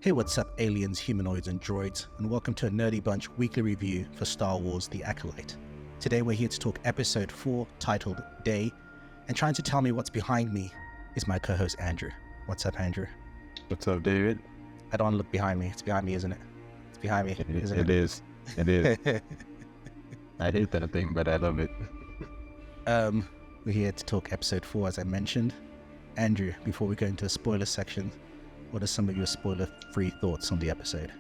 Hey, what's up, aliens, humanoids, and droids, and welcome to a Nerdy Bunch weekly review for Star Wars The Acolyte. Today we're here to talk episode 4, titled Day, and trying to tell me what's behind me is my co-host Andrew. What's up, Andrew? What's up, David? I don't want to look behind me. It's behind me, isn't it? It's behind me, isn't it? It is. It is. I hate that thing, but I love it. We're here to talk episode 4, as I mentioned. Andrew, before we go into the spoiler section, what are some of your spoiler-free thoughts on the episode?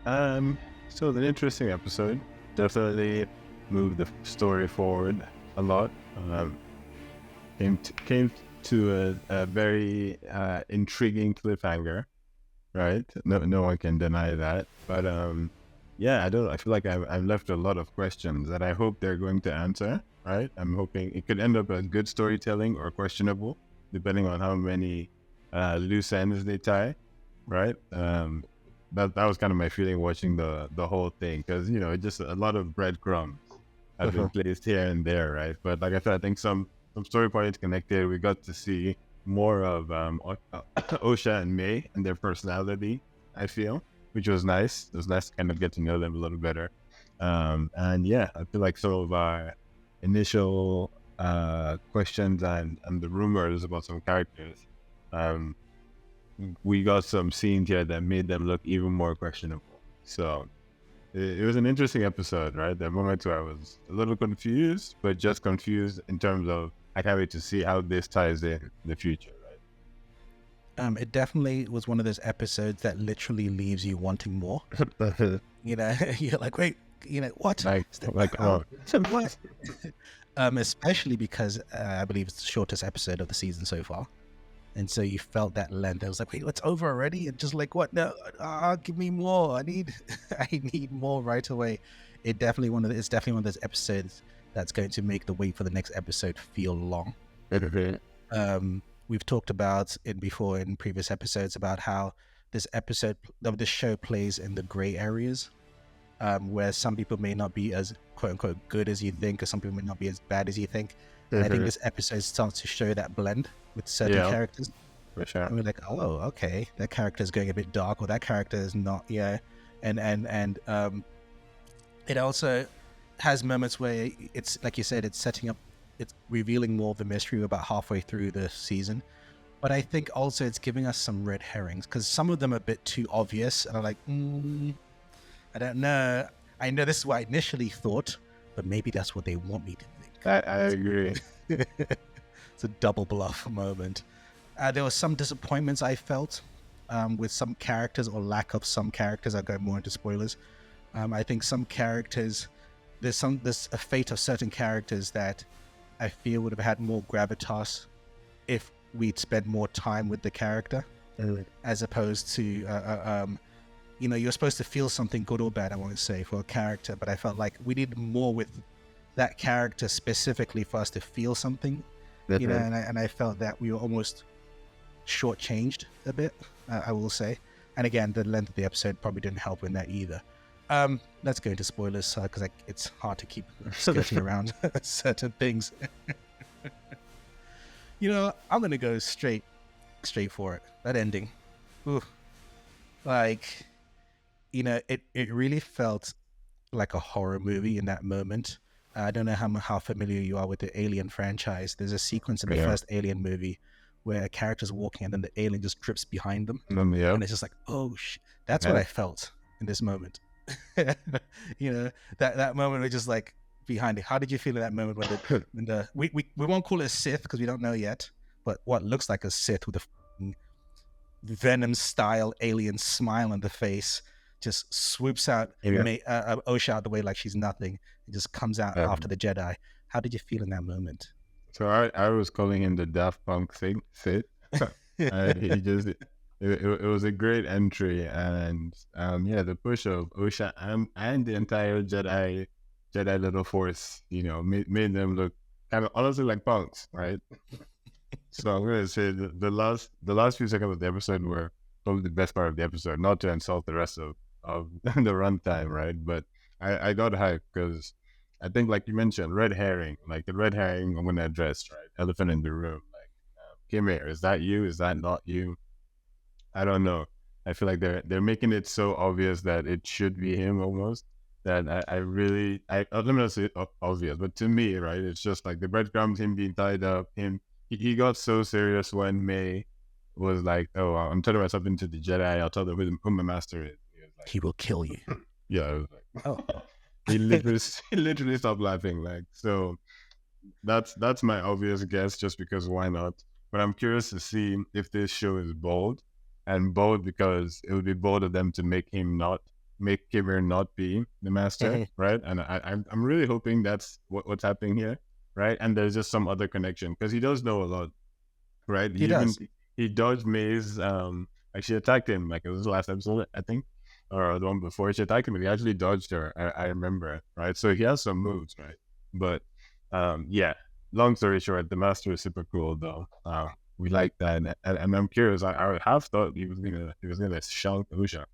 So it's an interesting episode. Definitely moved the story forward a lot. Came to a very intriguing cliffhanger, right? No one can deny that. But yeah, I feel like I've left a lot of questions that I hope they're going to answer. Right? I'm hoping it could end up as good storytelling or questionable, depending on how many loose ends they tie. Right? That was kind of my feeling watching the whole thing, because it's just a lot of breadcrumbs have been placed here and there, right? But like I said, I think some story points connected. We got to see more of Osha and May and their personality, I feel, which was nice. It was nice to kind of get to know them a little better. And yeah, I feel like some of our initial questions and the rumors about some characters, we got some scenes here that made them look even more questionable. So it was an interesting episode, right? The moment where I was a little confused, but just confused in terms of I can't wait to see how this ties in the future, right? It definitely was one of those episodes that literally leaves you wanting more. You're like, wait, what? What? Especially because I believe it's the shortest episode of the season so far. And so you felt that length. I was like, wait, it's over already? And just like, what? No, give me more. I need more right away. It's definitely one of those episodes that's going to make the wait for the next episode feel long. We've talked about it before in previous episodes about how this episode of this show plays in the gray areas, where some people may not be as quote unquote good as you think, or some people may not be as bad as you think. And I think this episode starts to show that blend with certain characters. For sure. And we're like, oh, okay, that character is going a bit dark, or that character is not, and it also has moments where it's like you said, it's revealing more of the mystery about halfway through the season. But I think also it's giving us some red herrings, because some of them are a bit too obvious, and I'm like, I don't know. I know this is what I initially thought, but maybe that's what they want me to think. I agree. It's a double bluff moment. There were some disappointments I felt with some characters, or lack of some characters. I'll go more into spoilers. I think some characters, there's a fate of certain characters that I feel would have had more gravitas if we'd spent more time with the character, as opposed to you're supposed to feel something good or bad, I want to say, for a character, but I felt like we needed more with that character specifically for us to feel something, and I felt that we were almost shortchanged a bit, I will say. And again, the length of the episode probably didn't help in that either. Let's go into spoilers, because it's hard to keep skirting around certain things. I'm going to go straight for it. That ending. Ooh. Like, it really felt like a horror movie in that moment. I don't know how familiar you are with the Alien franchise. There's a sequence in the first Alien movie where a character's walking and then the alien just drips behind them. And it's just like, oh, that's what I felt in this moment. That moment was just like behind it. How did you feel in that moment when we won't call it a Sith because we don't know yet, but what looks like a Sith with a Venom-style alien smile on the face just swoops out Osha out the way like she's nothing. It just comes out after the Jedi. How did you feel in that moment? So I was calling him the Daft Punk thing, Sid. It was a great entry, and the push of Osha and the entire Jedi little force, made them look kind of honestly like punks, right? So I'm gonna say the last few seconds of the episode were probably the best part of the episode. Not to insult the rest of the runtime, right? But I got hyped because I think, like you mentioned, red herring. Like the red herring I'm gonna address, right? Elephant in the room. Like, Kim here, is that you? Is that not you? I don't know. I feel like they're making it so obvious that it should be him almost. That I really let me not say obvious, but to me, right, it's just like the breadcrumbs, him being tied up, he got so serious when May was like, "Oh, I'm telling myself into the Jedi. I'll tell them who my master is." He was like, He will kill you. yeah, I was like, Oh. he literally stopped laughing. Like, so that's my obvious guess, just because why not? But I'm curious to see if this show is bold, and bold because it would be bold of them to make Kimmer not be the master, right? And I'm really hoping that's what's happening here, right? And there's just some other connection because he does know a lot, right? He does. He dodged May's actually attacked him, like it was the last episode, I think, or the one before. She attacked him and he actually dodged her. I remember, right? So he has some moves, right? But yeah, long story short, the master is super cool though. We like that, and I'm curious. I have thought he was gonna shout Usha.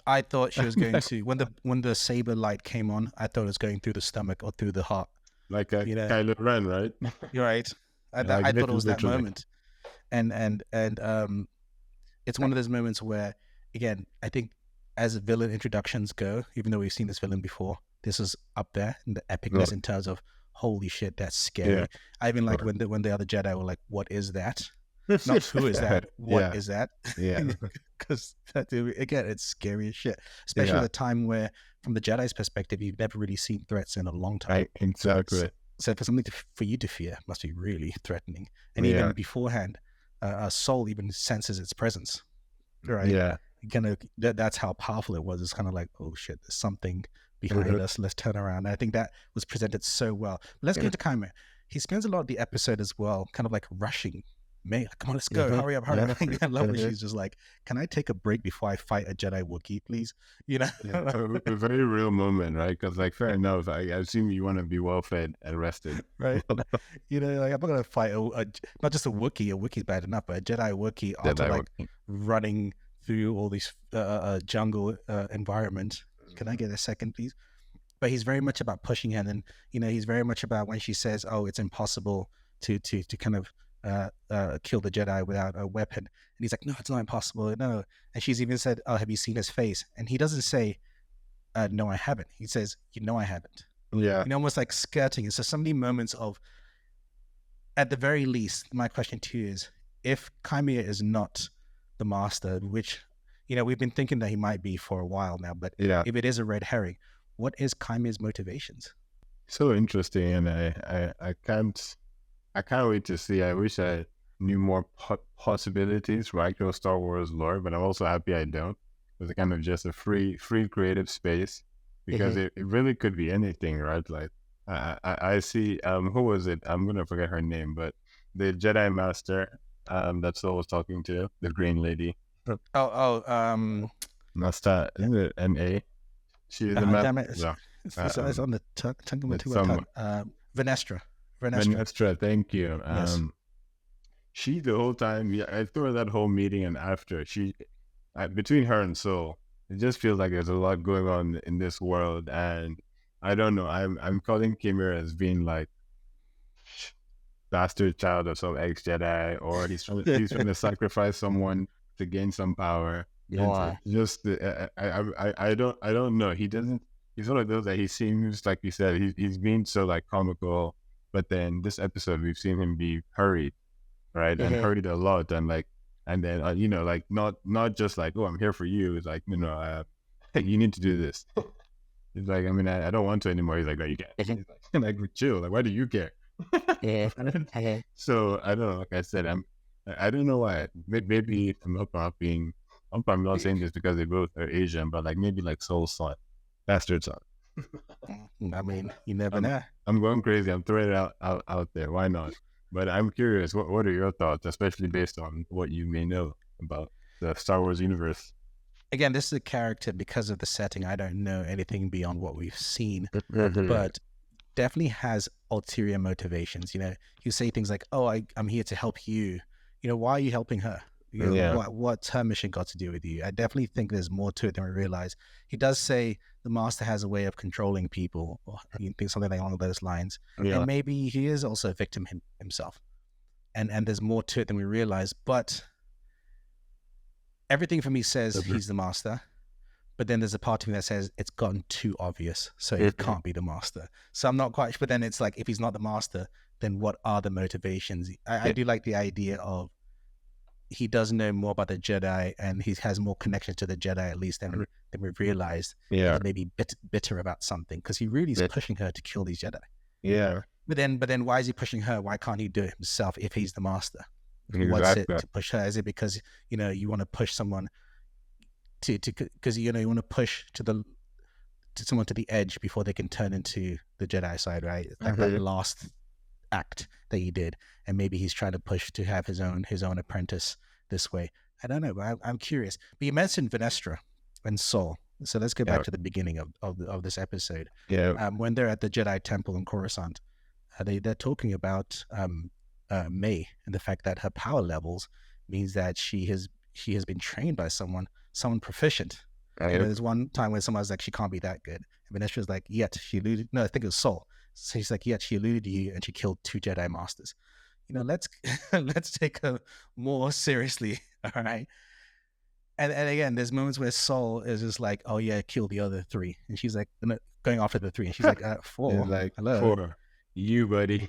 I thought she was going to when the saber light came on. I thought it was going through the stomach or through the heart. Like Kylo Ren, right? You're right. I thought it was that moment, and it's one of those moments where, again, I think as villain introductions go, even though we've seen this villain before, this is up there in the epicness in terms of holy shit, that's scary. Yeah. I even like when the other Jedi were like, "What is that?" Not who is that? What is that? Yeah. Because again, it's scary as shit. Especially at a time where, from the Jedi's perspective, you've never really seen threats in a long time. Right, exactly. So for something for you to fear must be really threatening. And even beforehand, a soul even senses its presence. Right? Yeah. Kind of that's how powerful it was. It's kind of like, oh shit, there's something behind us. Let's turn around. And I think that was presented so well. But let's get into Kymer. He spends a lot of the episode as well, kind of like rushing May, like, come on, let's go. Hurry up. I love when she's just like, can I take a break before I fight a Jedi Wookiee, please? You know? A very real moment, right? Because, like, fair enough. I assume you want to be well fed and rested. Right. You know, like, I'm not going to fight not just a Wookiee. A Wookiee's bad enough, but a Jedi Wookiee after, running through all these jungle environment. Can I get a second, please? But he's very much about pushing her. And, you know, he's very much about when she says, oh, it's impossible to kind of kill the Jedi without a weapon. And he's like, no, it's not impossible. No. And she's even said, oh, have you seen his face? And he doesn't say, no, I haven't. He says, you know, I haven't. Yeah. You know, almost like skirting. So so many moments of, at the very least, my question to you is, if Kymer is not the master, which, you know, we've been thinking that he might be for a while now, but if it is a red herring, what is Kymer's motivations? So interesting. And I can't wait to see. I wish I knew more possibilities for actual Star Wars lore, but I'm also happy I don't. It's kind of just a free creative space, because it really could be anything, right? Like I see, who was it? I'm going to forget her name, but the Jedi Master that Saul was talking to, the green lady. Master, isn't it N.A.? She is the master. Damn it. It's on the tongue of my tongue. Venestra, thank you. Yes. She, the whole time, I through that whole meeting and after, between her and Soul, it just feels like there's a lot going on in this world, and I don't know. I'm calling Kimmer as being like bastard child of some ex-Jedi, or he's trying to sacrifice someone to gain some power. Yeah. Just I don't know. He doesn't. He's one of those that he seems, like you said, he's being so like comical, but then this episode we've seen him be hurried, right? And hurried a lot, and then you know, like not just like, oh, I'm here for you. It's like, you know, you need to do this. He's like, I mean, I don't want to anymore. He's like, no, you can't. He's like, chill. Like, why do you care? So I don't know. Like I said, I don't know why. Maybe I'm not saying this because they both are Asian, but like maybe like Soul's son. Bastard son. I mean, you never know. I'm going crazy. I'm throwing it out there. Why not? But I'm curious. What are your thoughts, especially based on what you may know about the Star Wars universe? Again, this is a character, because of the setting, I don't know anything beyond what we've seen, but definitely has ulterior motivations. You know, you say things like, "Oh, I'm here to help you." You know, why are you helping her? You know, what's her mission got to do with you? I definitely think there's more to it than we realize. He does say the master has a way of controlling people, or something along those lines. And maybe he is also a victim himself. and there's more to it than we realize. But everything for me says he's the master, but then there's a part of me that says it's gotten too obvious, so it can't be the master. So I'm not quite sure. But then it's like, if he's not the master, then what are the motivations? I do like the idea of he does know more about the Jedi, and he has more connection to the Jedi at least than we've realized. Yeah. He's maybe bitter about something, because he really is pushing her to kill these Jedi. Yeah. But then why is he pushing her? Why can't he do it himself if he's the master? Exactly. What's it to push her? Is it because you want to push someone to because you want to push someone to the edge before they can turn into the Jedi side, right? It's like that last act that he did, and maybe he's trying to push to have his own apprentice this way. I don't know, but I'm curious. But you mentioned Venestra and Saul, so let's go back to the beginning of this episode. Yeah. When they're at the Jedi Temple in Coruscant, they're talking about May, and the fact that her power levels means that she has been trained by someone proficient. There's one time when someone's like, she can't be that good, and Venestra's like, yet she eluded. No, I think it was Saul. So he's like, yet she eluded you, and she killed 2 Jedi Masters. Let's take her more seriously, all right? And again, there's moments where Saul is just like, oh yeah, kill the other 3, and she's like, going after the 3, and she's like, 4. Like, hello, 4. You, buddy.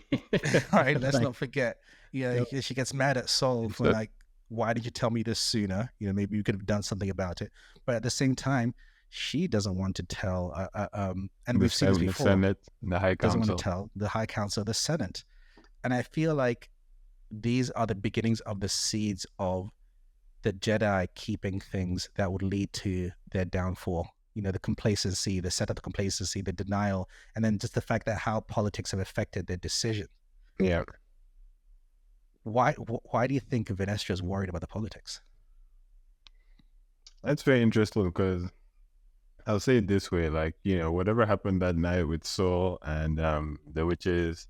All right, let's not forget. She gets mad at Saul for like, why did you tell me this sooner? Maybe you could have done something about it. But at the same time, she doesn't want to tell. And we've seen this before. The Senate, the High Council. Doesn't want to tell the High Council, the Senate. And I feel like these are the beginnings of the seeds of the Jedi keeping things that would lead to their downfall. The complacency, the set of the complacency, the denial, and then just the fact that how politics have affected their decision. Yeah. Why do you think Venestra is worried about the politics? That's very interesting, because I'll say it this way, like, whatever happened that night with Saul and the witches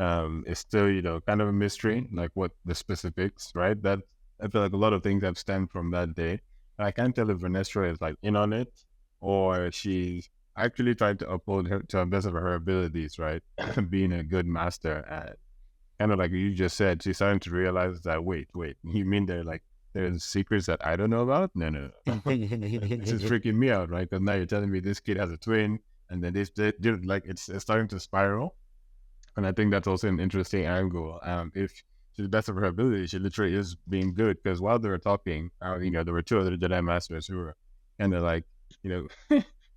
is still, kind of a mystery, like what the specifics, right? That I feel like a lot of things have stemmed from that day. And I can't tell if Venestra is like in on it, or she's actually trying to uphold her to the best of her abilities, right? Being a good master. And kind of like you just said, she's starting to realize that, wait, you mean there's secrets that I don't know about? No. This is freaking me out, right? Because now you're telling me this kid has a twin, and then it's starting to spiral. And I think that's also an interesting angle. If to the best of her ability, she literally is being good, because while they were talking, there were 2 other Jedi Masters who were kind of like,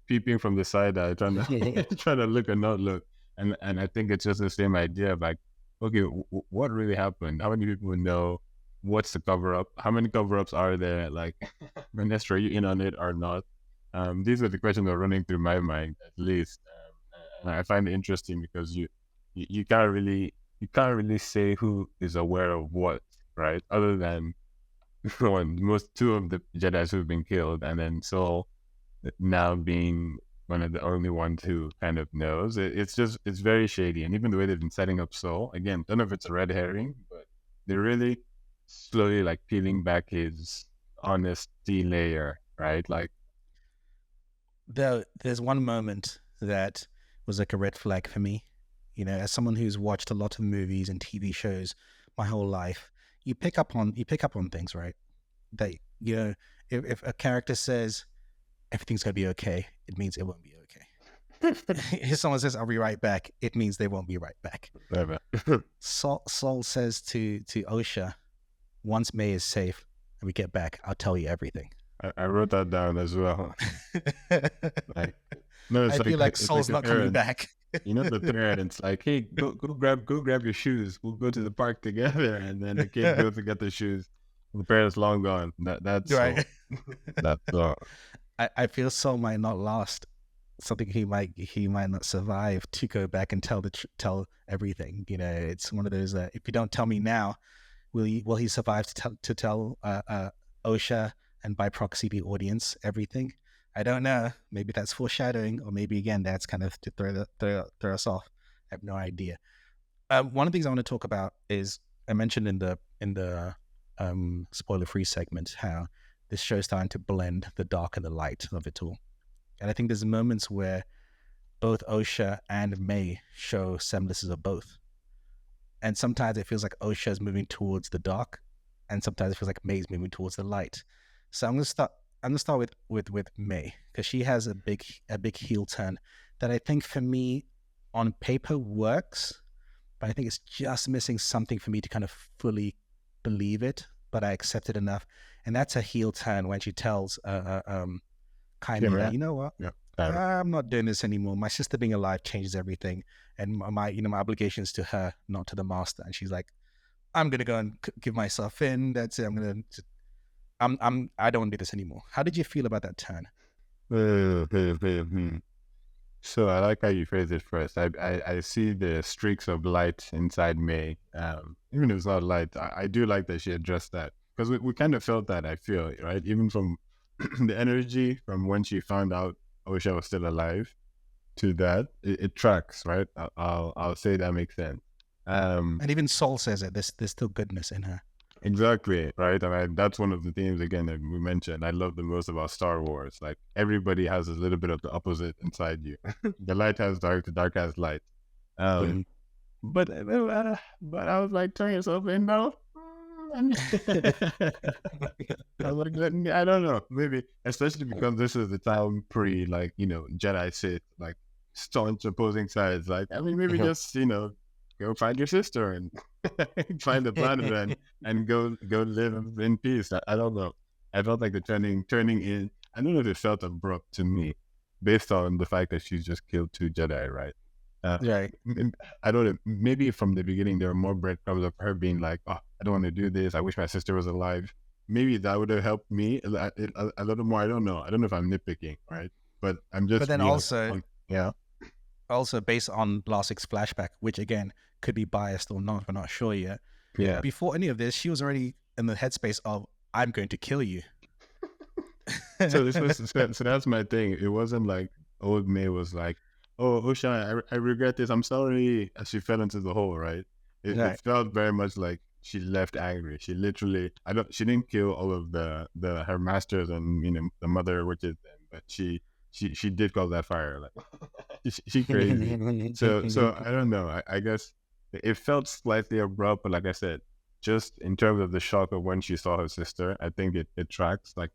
peeping from the side, trying to look and not look. And I think it's just the same idea of like, okay, what really happened? How many people know? What's the cover-up? How many cover-ups are there? Like, Venestra, are you in on it or not? These are the questions that are running through my mind, at least. And I find it interesting, because you can't really say who is aware of what, right? Other than 2 of the Jedi who've been killed, and then Saul now being one of the only ones who kind of knows. It's very shady. And even the way they've been setting up Saul, again, don't know if it's a red herring, but they're really slowly like peeling back his honesty layer, right? Like, there's one moment that was like a red flag for me. As someone who's watched a lot of movies and TV shows my whole life, you pick up on things, right? That if a character says everything's gonna be okay, it means it won't be okay. If someone says I'll be right back, it means they won't be right back. Saul says to Osha, once May is safe and we get back, I'll tell you everything. I wrote that down as well. I feel like Saul's not coming back. The thread, it's like, hey, go grab your shoes. We'll go to the park together. And then the kid goes to get the shoes. The parent's long gone. That's right. That's I feel Saul might not last. Something he might not survive to go back and tell everything. It's one of those. If you don't tell me now, will he survive to tell Osha and by proxy the audience everything? I don't know. Maybe that's foreshadowing, or maybe again that's kind of to throw us off. I have no idea. One of the things I want to talk about is, I mentioned in the spoiler-free segment how this show is starting to blend the dark and the light of it all. And I think there's moments where both Osha and May show semblances of both. And sometimes it feels like Osha is moving towards the dark, and sometimes it feels like May is moving towards the light. So I'm gonna start with May, because she has a big heel turn that I think for me on paper works, but I think it's just missing something for me to kind of fully believe it. But I accept it enough, and that's a heel turn when she tells Kaimi that, Kimura? you know what, Yeah. I'm not doing this anymore. My sister being alive changes everything, and my obligations to her, not to the master. And she's like, I'm gonna go and give myself in. That's it. I don't want to do this anymore. How did you feel about that turn? So I like how you phrase it first. I see the streaks of light inside May. Even if it's not light, I do like that she addressed that, because we kind of felt that, I feel, right? Even from the energy from when she found out Osha was still alive to that, it tracks, right? I'll say that makes sense. And even Soul says it. There's still goodness in her. Exactly, right? And that's one of the themes, again, that we mentioned. I love the most about Star Wars. Like, everybody has a little bit of the opposite inside you. The light has dark, the dark has light. Um, but I was like, turn yourself in now. I was like, I don't know, maybe, especially because this is the time pre, like, Jedi Sith, like, staunch opposing sides. Like, I mean, maybe just, go find your sister and find the planet and go live in peace. I don't know. I felt like the turning in. I don't know if it felt abrupt to me, based on the fact that she's just killed 2 Jedi, right? Right. I don't know. Maybe from the beginning there were more breadcrumbs of her being like, "Oh, I don't want to do this. I wish my sister was alive." Maybe that would have helped me a little more. I don't know. I don't know if I'm nitpicking, right? But I'm But just then being yeah. also based on last week's flashback, which again could be biased or not, we're not sure yet. Yeah. Before any of this, she was already in the headspace of, I'm going to kill you. So that's my thing. It wasn't like old May was like, "Oh, Osha, I regret this. I'm sorry," as she fell into the hole, right? It Right. felt very much like she left angry. She literally, she didn't kill all of the her masters and the mother witches, but she did call that fire. Like, she crazy. So I don't know. I guess it felt slightly abrupt, but like I said, just in terms of the shock of when she saw her sister, I think it tracks. Like,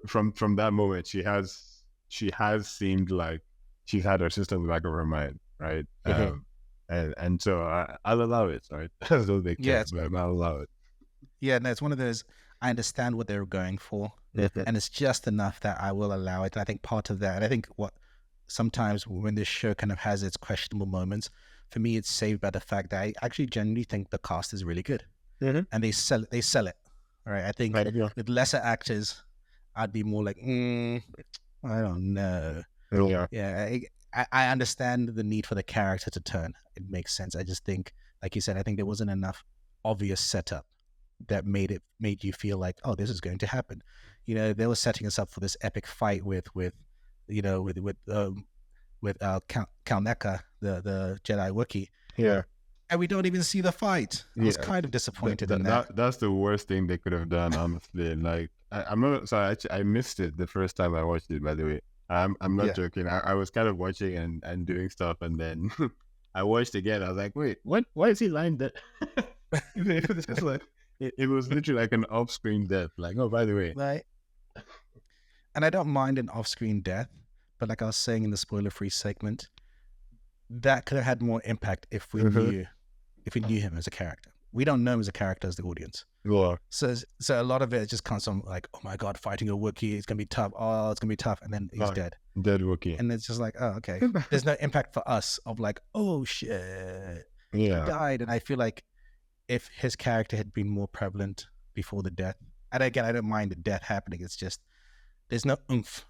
from that moment, she has seemed like she's had her sister in the back of her mind, right? And so I'll allow it, right? As though they Yeah, can't, but I'll allow it. yeah, no, it's one of those, I understand what they were going for, and it's just enough that I will allow it. And I think part of that, and I think what sometimes when this show kind of has its questionable moments, for me, it's saved by the fact that I actually genuinely think the cast is really good, and they sell it. All right, I think Right, yeah. with lesser actors, I'd be more like, I don't know. Yeah. Yeah, I understand the need for the character to turn. It makes sense. I just think, like you said, I think there wasn't enough obvious setup that made you feel like, oh, this is going to happen. They were setting us up for this epic fight with Count Neka, the Jedi Wookiee, Yeah. and we don't even see the fight. I was Yeah. kind of disappointed in that. That's the worst thing they could have done, honestly. Like, I'm not sorry. I missed it the first time I watched it. By the way, I'm not Yeah. joking. I was kind of watching and doing stuff, and then I watched again. I was like, wait, what? Why is he lying there? It was just like it was literally like an off-screen death. Like, oh, by the way, Right. And I don't mind an off-screen death, but like I was saying in the spoiler-free segment, that could have had more impact if we knew him as a character. We don't know him as a character as the audience. well, So a lot of it just comes from like, oh my God, fighting a Wookiee, it's gonna be tough. Oh, it's gonna be tough, and then he's dead. dead Wookiee. And it's just like, oh, okay. There's no impact for us of like, oh shit, he died. And I feel like if his character had been more prevalent before the death, and again, I don't mind the death happening. It's just there's no oomph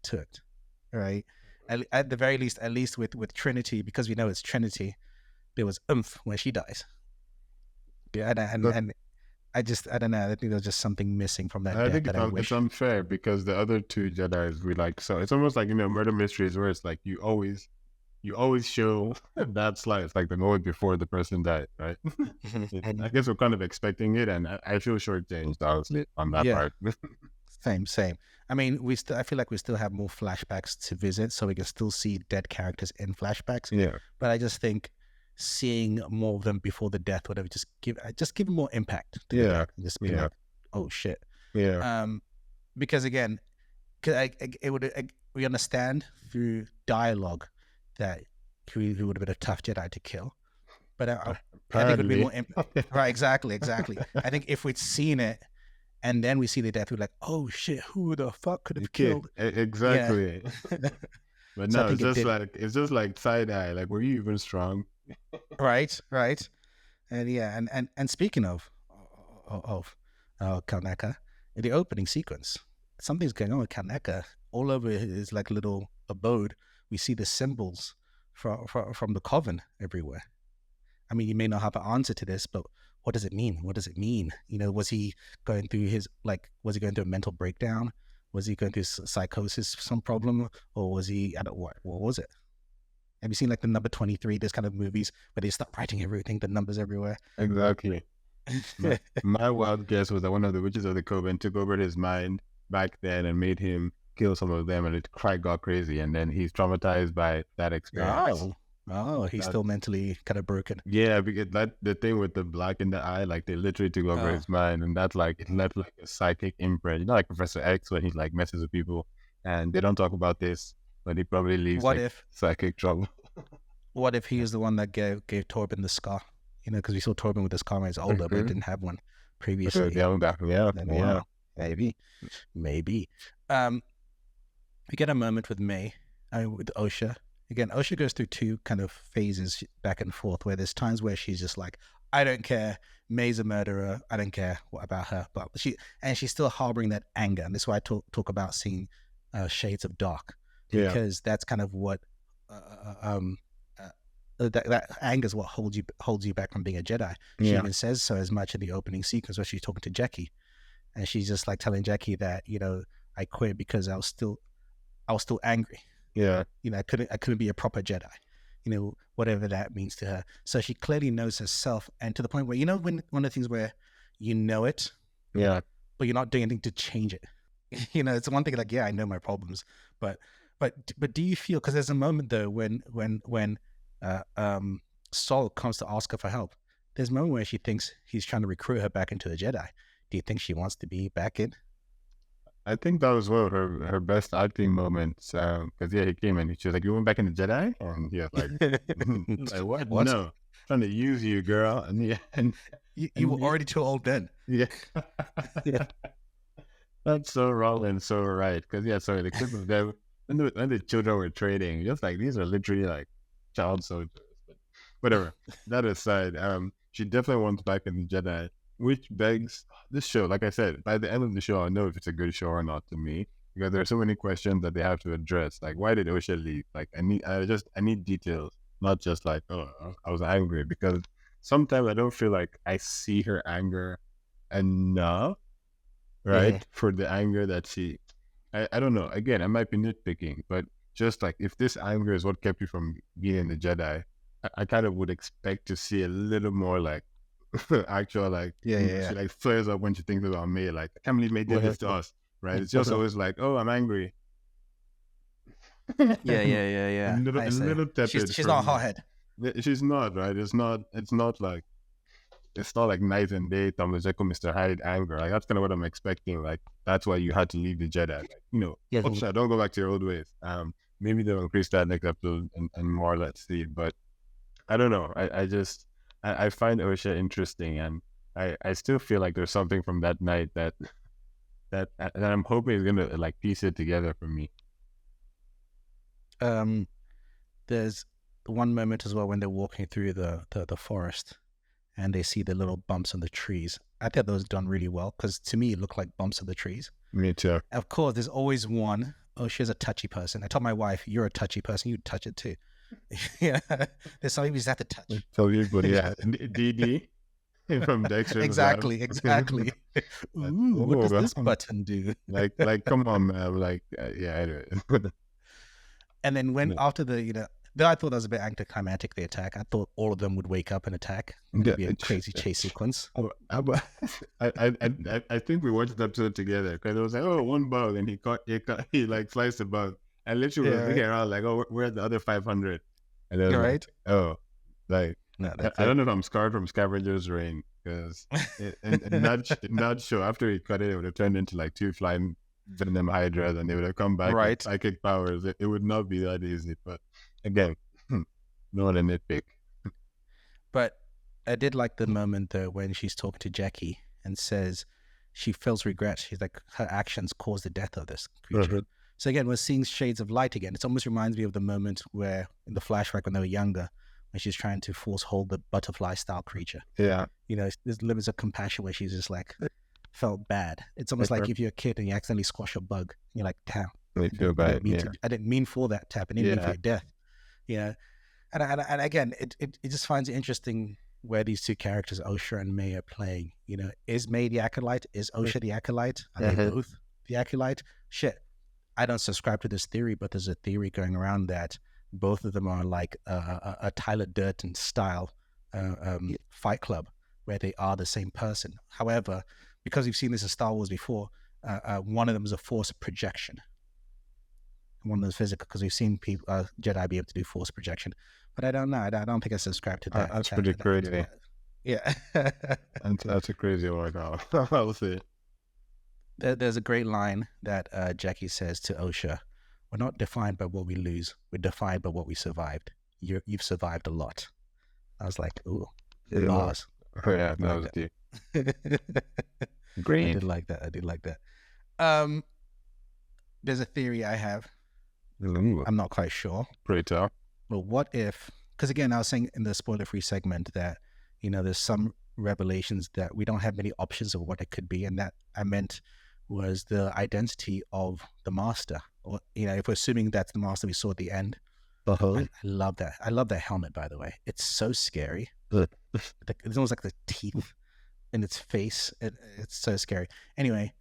to it, right? At the very least, at least with Trinity, because we know it's Trinity, there was oomph when she dies. Yeah, and I don't know. I think there's just something missing from that I death think that I wish. it's unfair because the other 2 Jedi's we like. So it's almost like murder mysteries where it's like you always show that slice, like the moment before the person died, right? I guess we're kind of expecting it, and I feel shortchanged, honestly, on that part. Same. I mean, I feel like we still have more flashbacks to visit, so we can still see dead characters in flashbacks. Yeah. But I just think seeing more of them before the death would have just give more impact to the death. Just be like, oh shit. Yeah. because again, 'cause it would we understand through dialogue that he would have been a tough Jedi to kill, but I think it would be more Apparently. right. Exactly. I think if we'd seen it and then we see the death, we're like, oh shit, who the fuck could have Okay, killed? Yeah. exactly. But So I no, think it did. it's just like side eye. Like, were you even strong? Right. And yeah, and speaking of Kaneka, in the opening sequence, something's going on with Kaneka. All over his like little abode, we see the symbols from the coven everywhere. I mean, you may not have an answer to this, but what does it mean? What does it mean? You know, was he going through was he going through a mental breakdown? Was he going through psychosis, some problem, or was he? I don't what was it? Have you seen like the number 23? This kind of movies where they start writing everything, the numbers everywhere. Exactly. My wild guess was that one of the witches of the coven took over his mind back then and made him kill some of them, and it quite got crazy. And then he's traumatized by that experience. He's That still mentally kind of broken. Yeah, because that the thing with the black in the eye, like they literally took over Oh, his mind, and that's like it left like a psychic imprint. You know, like Professor X when he like messes with people, and they don't talk about this, but he probably leaves what like if psychic trouble. what if he was the one that gave Torben the scar? You know, because we saw Torben with the scar when he was older, but Mhm. didn't have one previously. Yeah, Then yeah, wow, maybe. Um, we get a moment with May, with Osha. Again, Osha goes through two kind of phases back and forth, where there's times where she's just like, I don't care. May's a murderer. I don't care what about her. But she's still harboring that anger. And this is why I talk about seeing shades of dark, yeah, because that's kind of what that anger is what holds you back from being a Jedi. She yeah, even says so as much in the opening sequence where she's talking to Jackie, and she's just like telling Jackie that I quit because I was still angry. yeah. I couldn't be a proper Jedi. Whatever that means to her. So she clearly knows herself, and to the point where when one of the things where you know it, Yeah. but you're not doing anything to change it. It's one thing like, yeah, I know my problems, but do you feel, because there's a moment though when uh, um, Saul comes to ask her for help. There's a moment where she thinks he's trying to recruit her back into the Jedi. Do you think she wants to be back in? I think that was one of her best acting moments. Because yeah, he came and she was like, "You went back in the Jedi," and he was like, "Like what? What? No, trying to use you, girl." And yeah, You and were already too old then. yeah. Yeah. That's so wrong and so right. Because yeah, sorry, the clip of them when the children were trading, just like these are literally like child soldiers. But whatever. That aside, she definitely wants back in the Jedi, which begs this show. Like I said, by the end of the show, I know if it's a good show or not to me, because there are so many questions that they have to address. Like, why did Osha leave? Like, I need details, not just like, oh, I was angry. Because sometimes I don't feel like I see her anger enough, Mm-hmm. right? For the anger that I don't know. Again, I might be nitpicking, but just like if this anger is what kept you from being in the Jedi, I kind of would expect to see a little more like actual like Yeah. she like flares up when she thinks about me. Like, I can't believe they did this to us, right? It's just always like, oh, I'm angry. Yeah. I A say little tepid she's from not a me. hothead. She's not, right? It's not like night and day Tom Jekyll, Mr. Hyde anger. Like that's kind of what I'm expecting. Like that's why you had to leave the Jedi. Like, Yeah. oh shit, don't go back to your old ways. Maybe they'll increase that next episode and more. Let's see. But I don't know. I find Osha interesting, and I still feel like there's something from that night that I'm hoping is gonna like piece it together for me. There's one moment as well when they're walking through the forest and they see the little bumps on the trees. I thought that was done really well, because to me it looked like bumps on the trees. Me too. Of course, there's always one. Oh, she's a touchy person. I told my wife, "You're a touchy person. You touch it too." Yeah, there's some people you just have to touch. So but yeah, DD from Dexter's Lab. Exactly. Like, Ooh, what oh, does this button do? like, come on, man. Like, yeah, anyway. And then when No. after though I thought that was a bit anticlimactic, the attack. I thought all of them would wake up and attack. And it'd be a crazy chase sequence. I think we watched the episode together because it was like, oh, one bug, and he like sliced the bug, and literally was looking around like, oh, where's the other 500? And then Right? oh, like No, that's I don't it. know if I'm scarred from Scavenger's Reign because in that show after he cut it, it would have turned into like two flying Venom Hydra, and they would have come back with Right. psychic powers. It would not be that easy. But again, not a nitpick. But I did like the moment though when she's talking to Jackie and says she feels regret. She's like, her actions caused the death of this creature. Mhm. So again, we're seeing shades of light again. It almost reminds me of the moment where in the flashback when they were younger, when she's trying to force hold the butterfly style creature. Yeah. You know, there's limits of compassion where she's just like felt bad. It's almost like if you're a kid and you accidentally squash a bug, you're like, damn, They feel bad. Yeah. I didn't mean for that tap. I didn't mean for Yeah. your death. You know, and again, it just finds it interesting where these two characters, Osha and May, are playing. You know, is May the Acolyte? Is Osha the Acolyte? Are they both the Acolyte? Shit, I don't subscribe to this theory, but there's a theory going around that both of them are like a Tyler Durden style Fight Club, where they are the same person. However, because we've seen this in Star Wars before, one of them is a force projection. One of those physical, because we've seen people Jedi be able to do force projection, but I don't know. I don't think I subscribe to that. That's pretty crazy. Yeah, That's a crazy one. I'll say. There's a great line that Jackie says to Osha: "We're not defined by what we lose. We're defined by what we survived. You've survived a lot." I was like, "Ooh, bars." Oh, yeah, that was deep. Great. I did like that. There's a theory I have. I'm not quite sure. Pretty tough. Well, what if, because again, I was saying in the spoiler-free segment that, you know, there's some revelations that we don't have many options of what it could be, and that I meant was the identity of the master. Or, you know, if we're assuming that's the master we saw at the end. I love that. I love that helmet, by the way. It's so scary. It's almost like the teeth in its face. It's so scary. Anyway,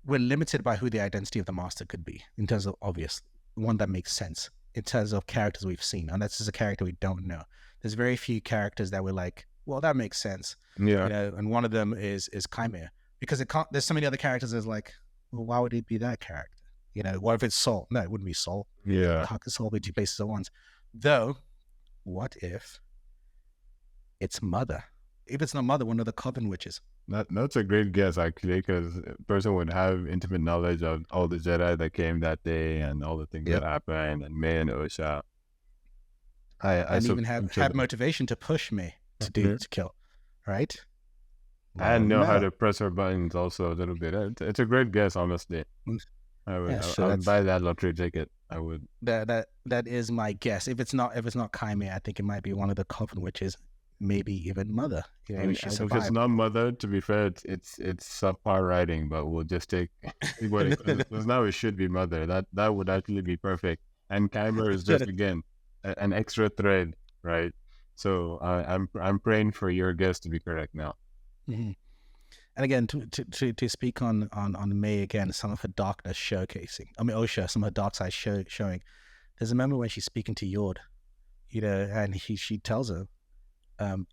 we're limited by who the identity of the master could be in terms of obvious, one that makes sense in terms of characters we've seen. And this is a character we don't know. There's very few characters that we're like, well, that makes sense. Yeah. You know, and one of them is Chimera, because it can't, there's so many other characters that's like, well, why would it be that character? You know, what if it's Saul? No, it wouldn't be Saul. Yeah. How could Saul be two places at once? Though, what if it's Mother? If it's not Mother, one of the Coven witches. That's a great guess, actually, because a person would have intimate knowledge of all the Jedi that came that day and all the things that happened, and May and Osha. I even have motivation to push me to kill, right? And know how to press her buttons also a little bit. It's a great guess, honestly. I would buy that lottery ticket. I would. That is my guess. If it's not Chimera, I think it might be one of the Coven witches. Maybe even Mother. You know, if it's not Mother, to be fair, it's subpar writing, but we'll just take because now it should be Mother. That would actually be perfect. And Chimera is just again an extra thread, right? So I'm praying for your guess to be correct now. Mm-hmm. And again, to speak on May again, some of her darkness showcasing. I mean, Osha, some of her dark side showing. There's a moment when she's speaking to Yord, you know, and she tells her,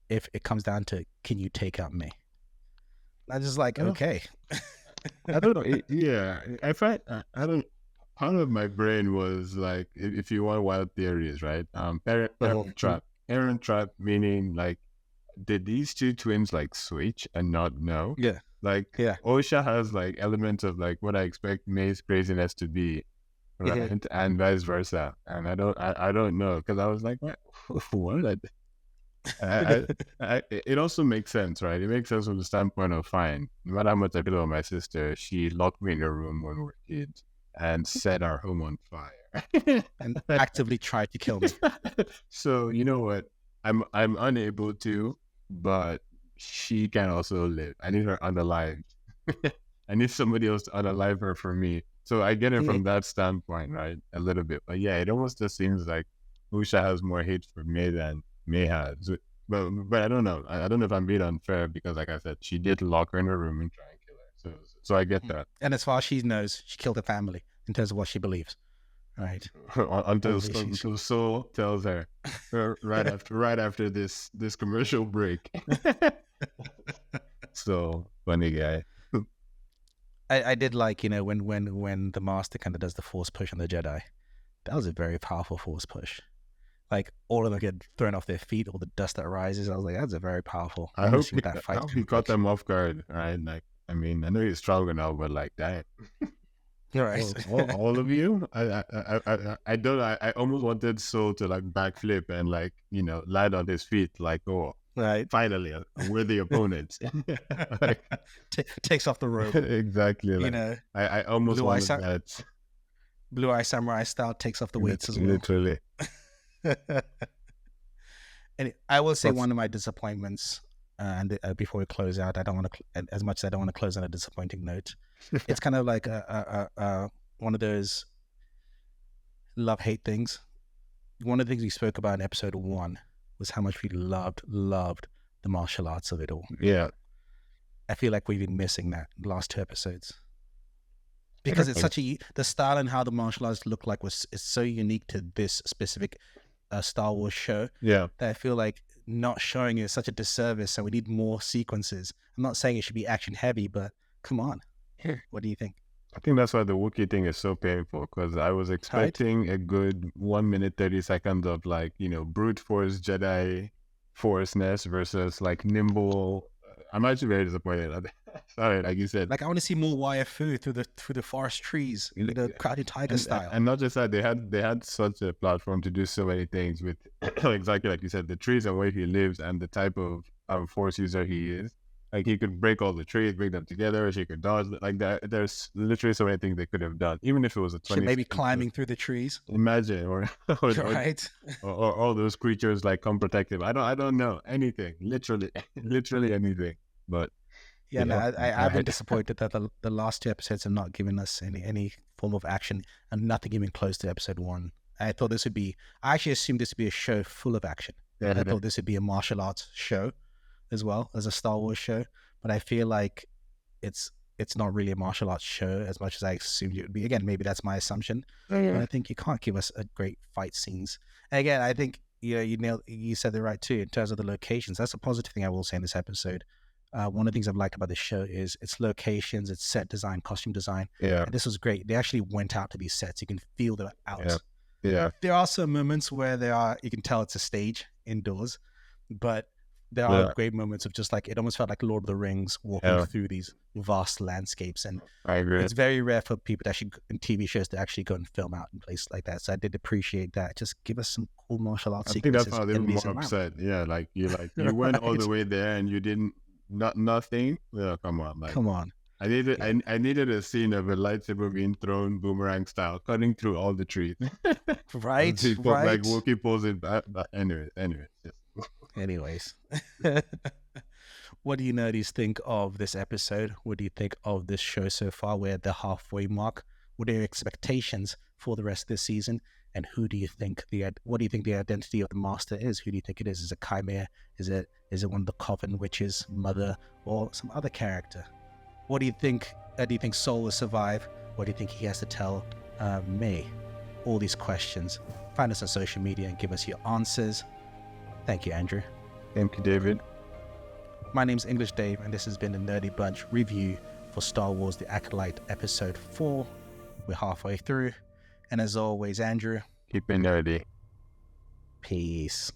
if it comes down to, can you take out May? I'm just like, okay. I don't know. Yeah, I find I don't. Part of my brain was like, if you want wild theories, right? Parent trap. Parent trap meaning like, did these two twins like switch and not know? Yeah. Like, Osha has like elements of like what I expect May's craziness to be, right? And vice versa. And I don't know, because I was like, what? It also makes sense, right? It makes sense from the standpoint of, fine, no matter how much I feel about my sister, she locked me in her room when we were kids and set our home on fire and actively tried to kill me. So you know what? I'm unable to, but she can also live. I need her unalived. I need somebody else to unalive her for me. So I get it from that standpoint, right? A little bit, but yeah, it almost just seems like Usha has more hate for me than May has. But I don't know. I don't know if I'm being unfair, because like I said, she did lock her in her room and try and kill her. So I get that. And as far as she knows, she killed her family in terms of what she believes. Right. Until Soul tells her right after this commercial break. So funny guy. I did like, you know, when the master kind of does the force push on the Jedi. That was a very powerful force push. Like, all of them get thrown off their feet, all the dust that rises. I was like, that's a very powerful. I hope he caught them off guard, right? Like, I mean, I know you're stronger now, but like, damn. Right. All of you? I don't. I almost wanted Soul to like backflip and like land on his feet, like, oh, Right. finally a worthy opponent. Like, Takes off the robe. exactly. Like, I almost Blue wanted that. Blue Eye Samurai style takes off the weights as well. Literally. And I will say one of my disappointments, and before we close out, I don't want to, as much as I don't want to close on a disappointing note, it's kind of like one of those love-hate things. One of the things we spoke about in episode 1 was how much we loved the martial arts of it all. Yeah. I feel like we've been missing that the last 2 episodes. Because it's such the style and how the martial arts look like is so unique to this specific Star Wars show. Yeah. That I feel like not showing it is such a disservice. So we need more sequences. I'm not saying it should be action heavy, but come on. What do you think? I think that's why the Wookiee thing is so painful, because I was expecting a good 1 minute 30 seconds of like brute force Jedi forceness versus like nimble. I'm actually very disappointed. Sorry, like you said. Like I want to see more YFU through the forest trees, Crowded Tiger style. And not just that, they had such a platform to do so many things with exactly like you said, the trees and where he lives and the type of force user he is. Like he could break all the trees, bring them together. She could dodge like that. There's literally so many things they could have done, even if it was a 20. Maybe climbing through the trees. Imagine, or right, or all those creatures like come protect him. I don't know anything. Literally anything. But yeah, no, I've been disappointed that the last 2 episodes have not given us any form of action and nothing even close to episode 1. I thought this would be. I actually assumed this would be a show full of action. Yeah, I thought this would be a martial arts show as well as a Star Wars show, but I feel like it's not really a martial arts show as much as I assumed it would be. Again, maybe that's my assumption, but I think you can't give us a great fight scenes. And again, I think you said it right too in terms of the locations. That's a positive thing I will say in this episode. One of the things I've liked about this show is its locations, its set design, costume design. Yeah, and this was great. They actually went out to these sets. You can feel them out. Yeah. There are some moments where you can tell it's a stage indoors, but there are great moments of just like, it almost felt like Lord of the Rings walking through these vast landscapes. And I agree. It's very rare for people to actually, in TV shows, to actually go and film out in places like that. So I did appreciate that. Just give us some cool martial arts sequences. I think that's how they were more upset. Yeah, like you went all the way there and you didn't, nothing. Yeah, come on. Like, come on. I needed a scene of a lightsaber being thrown boomerang style, cutting through all the trees. Right. Like Wookiee pulls back. Anyways. Anyways. What do you nerdies think of this episode? What do you think of this show so far? We're at the halfway mark. What are your expectations for the rest of this season? And what do you think the identity of the master is? Who do you think it is? Is it Chimera? Is it one of the Coven Witches, Mother, or some other character? What do you think? Do you think Soul will survive? What do you think he has to tell May? All these questions. Find us on social media and give us your answers. Thank you, Andrew. Thank you, David. My name's English Dave, and this has been the Nerdy Bunch review for Star Wars The Acolyte Episode 4. We're halfway through. And as always, Andrew, keep it nerdy. Peace.